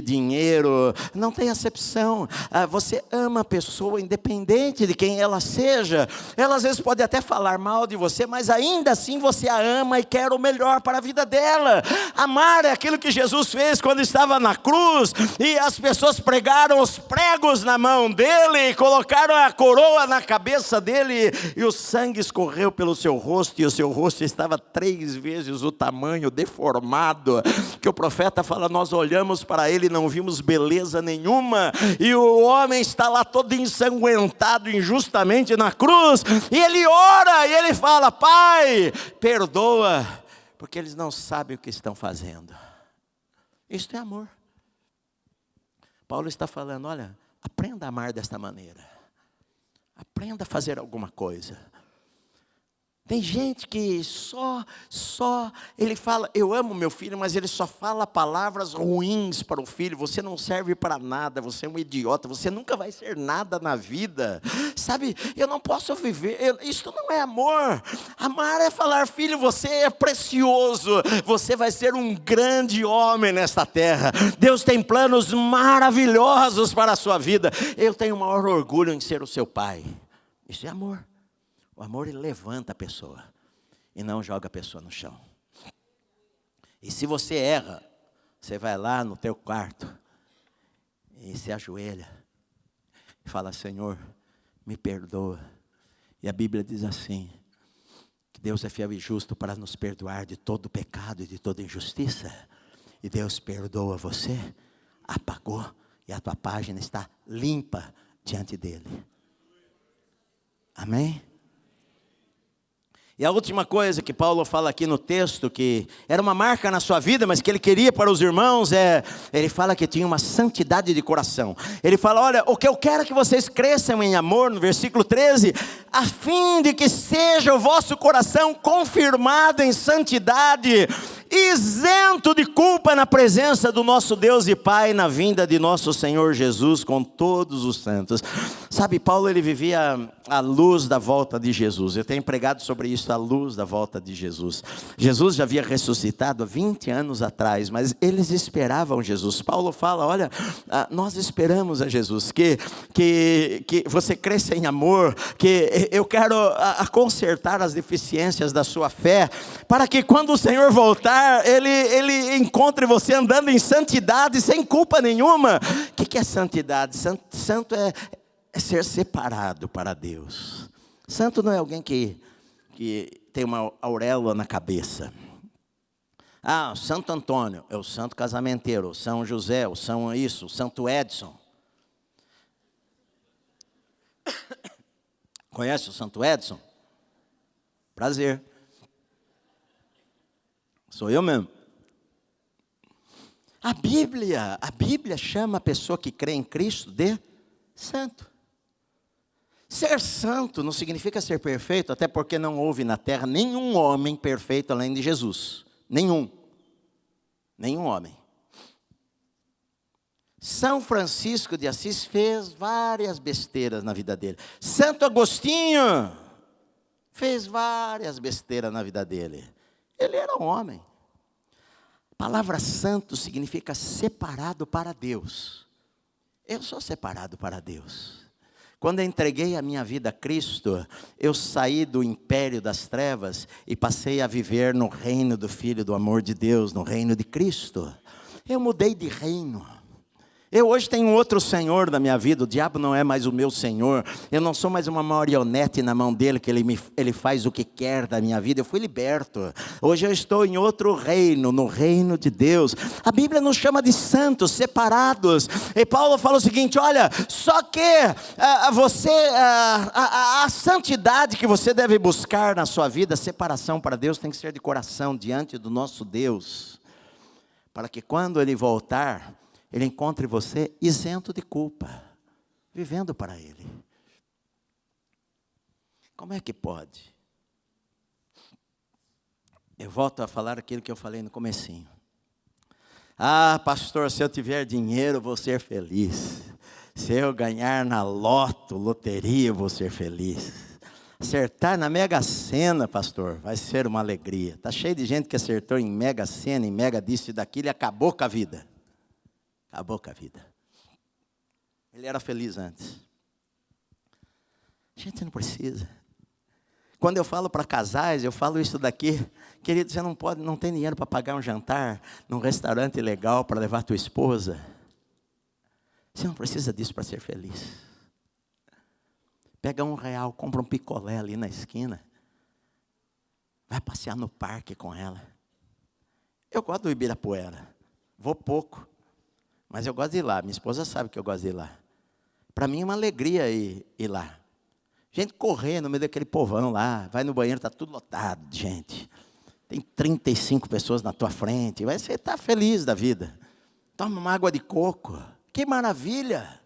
dinheiro. Não tem acepção. Você ama a pessoa independente de quem ela seja. Ela às vezes pode até falar mal de você, mas ainda assim você a ama e quer o melhor para a vida dela. Amar é aquilo que Jesus fez quando estava na cruz. E as pessoas pregaram os pregos na mão dele. E colocaram a coroa na cabeça dele. E o sangue escorreu pelo seu rosto. E o seu rosto estava 3 vezes o tamanho, deformado, que o profeta fala, nós olhamos para ele e não vimos beleza nenhuma, e o homem está lá todo ensanguentado injustamente na cruz, e ele ora, e ele fala, Pai, perdoa, porque eles não sabem o que estão fazendo. Isto é amor. Paulo está falando, olha, aprenda a amar desta maneira, aprenda a fazer alguma coisa. Tem gente que ele fala, eu amo meu filho, mas ele só fala palavras ruins para o filho. Você não serve para nada, você é um idiota, você nunca vai ser nada na vida. Sabe, eu não posso viver, isso não é amor. Amar é falar, filho, você é precioso, você vai ser um grande homem nesta terra. Deus tem planos maravilhosos para a sua vida. Eu tenho o maior orgulho em ser o seu pai. Isso é amor. O amor, ele levanta a pessoa e não joga a pessoa no chão. E se você erra, você vai lá no teu quarto e se ajoelha e fala, Senhor, me perdoa. E a Bíblia diz assim, que Deus é fiel e justo para nos perdoar de todo pecado e de toda injustiça. E Deus perdoa você, apagou, e a tua página está limpa diante dele. Amém? E a última coisa que Paulo fala aqui no texto, que era uma marca na sua vida, mas que ele queria para os irmãos, ele fala que tinha uma santidade de coração. Ele fala, olha, o que eu quero é que vocês cresçam em amor, no versículo 13, a fim de que seja o vosso coração confirmado em santidade, isento de culpa na presença do nosso Deus e Pai, na vinda de nosso Senhor Jesus com todos os santos. Sabe, Paulo, ele vivia à luz da volta de Jesus. Eu tenho pregado sobre isso, a luz da volta de Jesus. Jesus já havia ressuscitado há 20 anos atrás, mas eles esperavam Jesus. Paulo fala, olha, nós esperamos a Jesus, que você cresça em amor, que eu quero consertar as deficiências da sua fé, para que quando o Senhor voltar, ele encontre você andando em santidade, sem culpa nenhuma. O que é santidade? Santo é ser separado para Deus. Santo não é alguém que tem uma auréola na cabeça. O Santo Antônio é o santo casamenteiro, o São José, o São isso, o Santo Edson. Conhece o Santo Edson? Prazer. Sou eu mesmo. A Bíblia chama a pessoa que crê em Cristo de santo. Ser santo não significa ser perfeito, até porque não houve na terra nenhum homem perfeito além de Jesus. Nenhum homem. São Francisco de Assis fez várias besteiras na vida dele. Santo Agostinho fez várias besteiras na vida dele. Ele era um homem. A palavra santo significa separado para Deus. Eu sou separado para Deus. Quando eu entreguei a minha vida a Cristo, eu saí do império das trevas e passei a viver no reino do Filho do amor de Deus, no reino de Cristo. Eu mudei de reino. Eu hoje tenho outro Senhor na minha vida, o diabo não é mais o meu Senhor. Eu não sou mais uma marionete na mão dele, que ele faz o que quer da minha vida. Eu fui liberto. Hoje eu estou em outro reino, no reino de Deus. A Bíblia nos chama de santos, separados. E Paulo fala o seguinte, olha, só que a santidade que você deve buscar na sua vida, a separação para Deus, tem que ser de coração, diante do nosso Deus. Para que quando Ele voltar, Ele encontre você isento de culpa, vivendo para Ele. Como é que pode? Eu volto a falar aquilo que eu falei no comecinho. Ah, pastor, se eu tiver dinheiro, vou ser feliz. Se eu ganhar na loteria, vou ser feliz. Acertar na Mega Sena, pastor, vai ser uma alegria. Está cheio de gente que acertou em Mega Sena, em Mega disso e daquilo, e acabou com a vida. Acabou com a vida. Ele era feliz antes. A gente não precisa. Quando eu falo para casais, eu falo isso daqui. Querido, você não tem dinheiro para pagar um jantar num restaurante legal para levar tua esposa. Você não precisa disso para ser feliz. Pega R$1, compra um picolé ali na esquina. Vai passear no parque com ela. Eu gosto do Ibirapuera. Vou pouco. Mas eu gosto de ir lá, minha esposa sabe que eu gosto de ir lá. Para mim é uma alegria ir lá. Gente correr no meio daquele povão lá, vai no banheiro, está tudo lotado de gente. Tem 35 pessoas na tua frente, você está feliz da vida. Toma uma água de coco, que maravilha.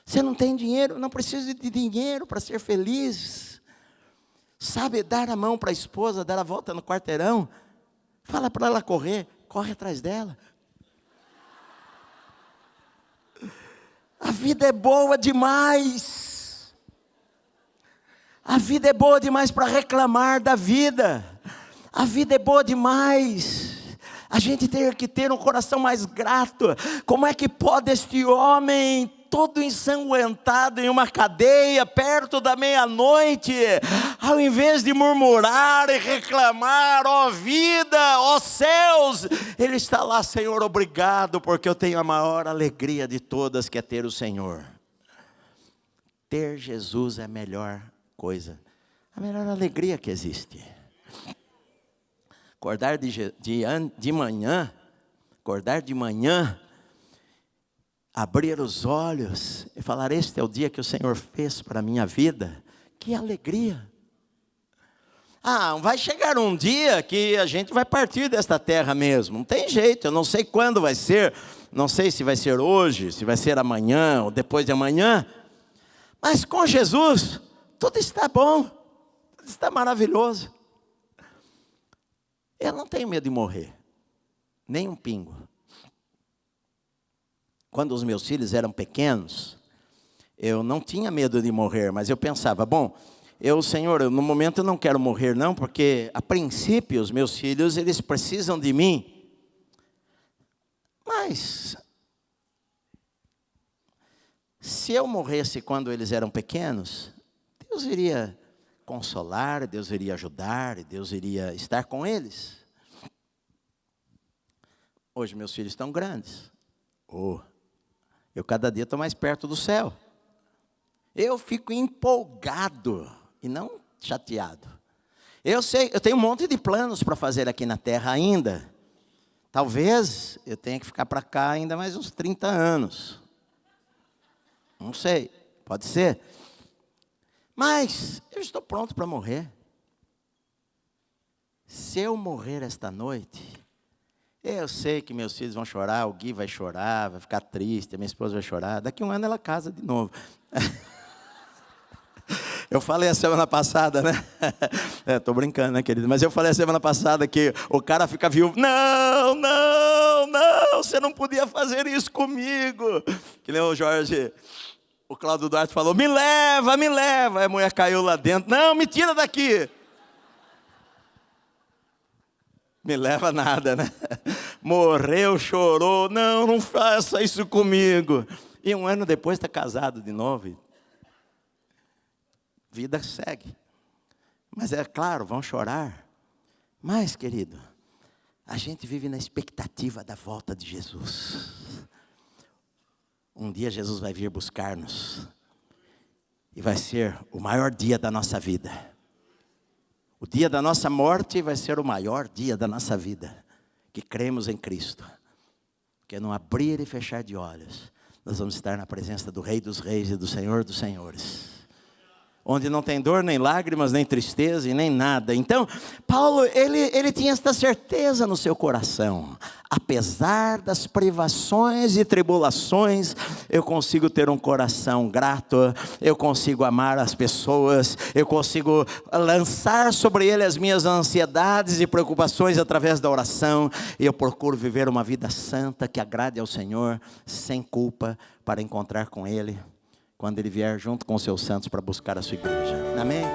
Você não tem dinheiro, não precisa de dinheiro para ser feliz. Sabe, dar a mão para a esposa, dar a volta no quarteirão, fala para ela correr, corre atrás dela. A vida é boa demais. A vida é boa demais para reclamar da vida. A vida é boa demais. A gente tem que ter um coração mais grato. Como é que pode este homem, todo ensanguentado em uma cadeia, perto da meia-noite, ao invés de murmurar e reclamar, ó vida, ó céus, ele está lá, Senhor, obrigado, porque eu tenho a maior alegria de todas, que é ter o Senhor. Ter Jesus é a melhor coisa, a melhor alegria que existe. Acordar de manhã, abrir os olhos e falar, este é o dia que o Senhor fez para a minha vida. Que alegria. Vai chegar um dia que a gente vai partir desta terra mesmo. Não tem jeito, eu não sei quando vai ser. Não sei se vai ser hoje, se vai ser amanhã ou depois de amanhã. Mas com Jesus, tudo está bom. Tudo está maravilhoso. Eu não tenho medo de morrer. Nem um pingo. Quando os meus filhos eram pequenos, eu não tinha medo de morrer, mas eu pensava, Senhor, no momento eu não quero morrer não, porque a princípio os meus filhos, eles precisam de mim. Mas, se eu morresse quando eles eram pequenos, Deus iria consolar, Deus iria ajudar, Deus iria estar com eles. Hoje meus filhos estão grandes. Eu cada dia estou mais perto do céu. Eu fico empolgado e não chateado. Eu sei, eu tenho um monte de planos para fazer aqui na terra ainda. Talvez eu tenha que ficar para cá ainda mais uns 30 anos. Não sei, pode ser. Mas eu estou pronto para morrer. Se eu morrer esta noite, eu sei que meus filhos vão chorar, o Gui vai chorar, vai ficar triste, a minha esposa vai chorar. Daqui a um ano ela casa de novo. Eu falei a semana passada, né? Estou brincando, né, querido? Mas eu falei a semana passada que o cara fica viúvo. Não, você não podia fazer isso comigo. Que nem o Jorge, o Cláudio Duarte falou, me leva. Aí a mulher caiu lá dentro. Não, me tira daqui. Me leva nada, né? Morreu, chorou. Não faça isso comigo. E um ano depois está casado de novo. Vida segue. Mas é claro, vão chorar. Mas, querido, a gente vive na expectativa da volta de Jesus. Um dia Jesus vai vir buscar-nos. E vai ser o maior dia da nossa vida. O dia da nossa morte vai ser o maior dia da nossa vida. Que cremos em Cristo. Porque no abrir e fechar de olhos, nós vamos estar na presença do Rei dos Reis e do Senhor dos Senhores. Onde não tem dor, nem lágrimas, nem tristeza e nem nada. Então, Paulo, ele tinha esta certeza no seu coração. Apesar das privações e tribulações, eu consigo ter um coração grato, eu consigo amar as pessoas, eu consigo lançar sobre ele as minhas ansiedades e preocupações através da oração, e eu procuro viver uma vida santa que agrade ao Senhor, sem culpa, para encontrar com Ele, quando Ele vier junto com os seus santos para buscar a sua igreja. Amém?